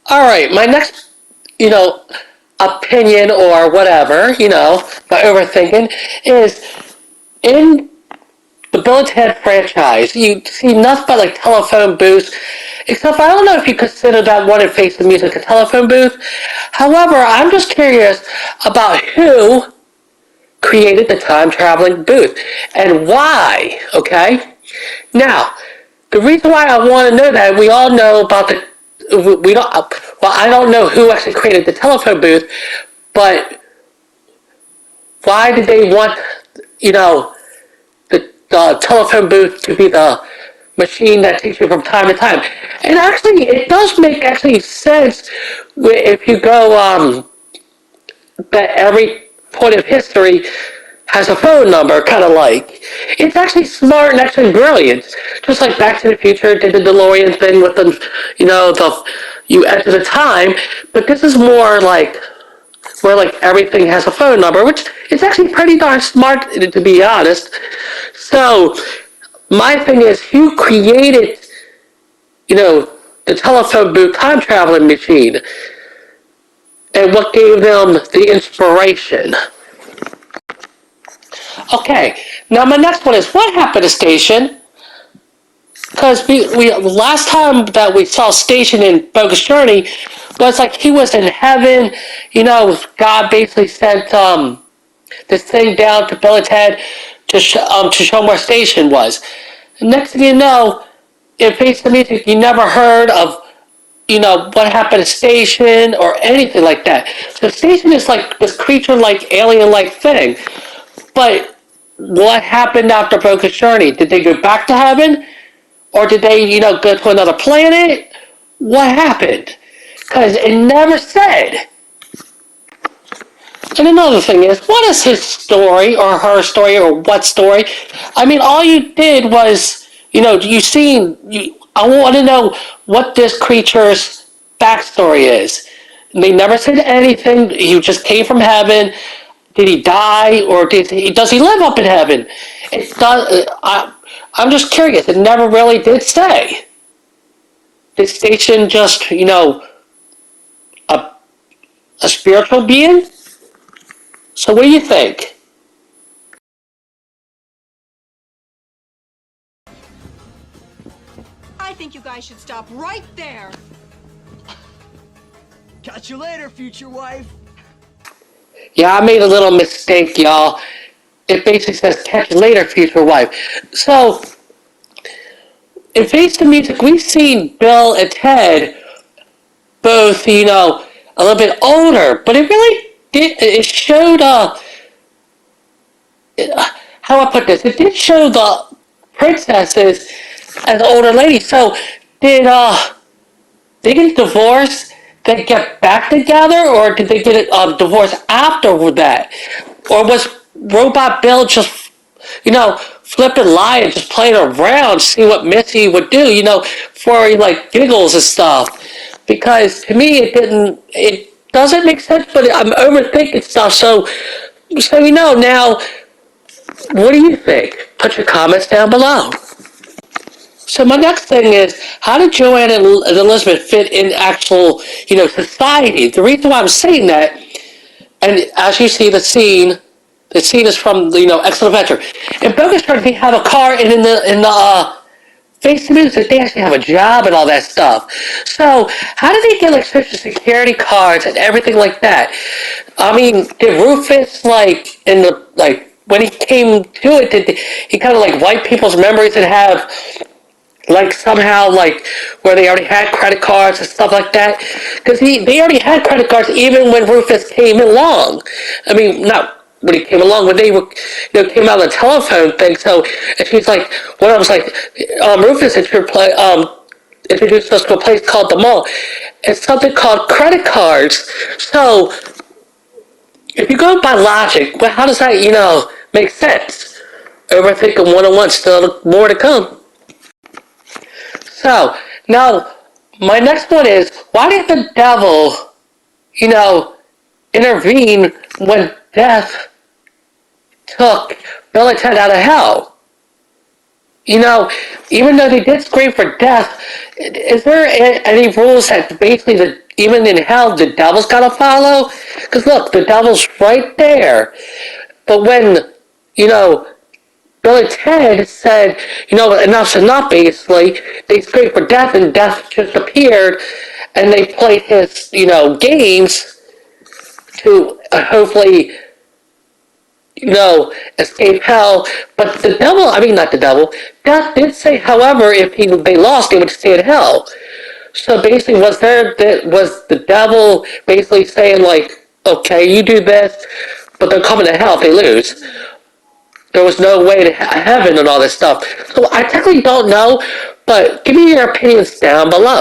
All right, my next, you know, opinion or whatever, my overthinking is in the Bill and Ted franchise. You see nothing but like telephone booths, except I don't know if you consider that one in Face the Music a telephone booth. However, I'm just curious about who created the time traveling booth and why. Okay, now the reason why I want to know that we all know about the we don't well I don't know who actually created the telephone booth, but why did they want you know the telephone booth to be the machine that takes you from time to time? And actually, it does make actually sense if you go that every point of history has a phone number, kind of like. It's actually smart and actually brilliant. Just like Back to the Future did the DeLorean thing with you enter the time, but this is more like where like everything has a phone number, which is actually pretty darn smart to be honest. So my thing is, who created, the telephone booth time traveling machine, and what gave them the inspiration? Okay, now my next one is what happened to Station? Because we last time that we saw Station in Bogus Journey was like he was in heaven. God basically sent this thing down to Bill and Ted to show him where Station was. And next thing you know, in Face the Music, you never heard of what happened to Station or anything like that. So Station is like this creature-like, alien-like thing. But what happened after Bogus Journey? Did they go back to heaven? Or did they, go to another planet? What happened? Because it never said. And another thing is, what is his story or her story or what story? I mean, all you did was, I want to know what this creature's backstory is. They never said anything. He just came from heaven. Did he die or does he live up in heaven? It does. I'm just curious. It never really did say. Did Station just, a spiritual being? So what do you think? I think you guys should stop right there. Catch you later, future wife. Yeah, I made a little mistake, y'all. It basically says catch you later, future wife. So, in Face the Music, we've seen Bill and Ted both, a little bit older, but it really did, it showed, how I put this, it did show the princesses as older ladies. So, did, they get divorced, they get back together, or did they get divorced after that? Or was Robot Bill just, flipping lie and just playing around, see what Missy would do, for like giggles and stuff? Because to me, it doesn't make sense, but I'm overthinking stuff. So now, what do you think? Put your comments down below. So my next thing is, how did Joanne and Elizabeth fit in actual, society? The reason why I'm saying that, and as you see the scene is from Excellent Adventure. In Bogus Journey, they have a car, and in the Face the Music, they actually have a job and all that stuff. So how did they get like Social Security cards and everything like that? I mean, did Rufus when he came to it, did he kind of like wipe people's memories and have like somehow like where they already had credit cards and stuff like that? Because they already had credit cards even when Rufus came along. I mean, not when he came along, when they were, came out of the telephone thing. So, and she's like, when I was like, Rufus introduced us to a place called the mall. It's something called credit cards. So, if you go by logic, well, how does that, make sense? Overthinking 101, still more to come. So, now, my next one is, why did the devil, intervene when death took Bill and Ted out of hell? Even though they did scream for death, is there any rules that basically even in hell the devil's got to follow? Because look, the devil's right there. But when, you know, Bill and Ted said, enough's enough, basically, they scraped for death and death just appeared, and they played his, games to hopefully, escape hell. But the devil, I mean, not the devil, death did say, however, if they lost, they would stay in hell. So basically, was the devil basically saying, like, okay, you do this, but they're coming to hell if they lose? There was no way to heaven and all this stuff. So I technically don't know, but give me your opinions down below.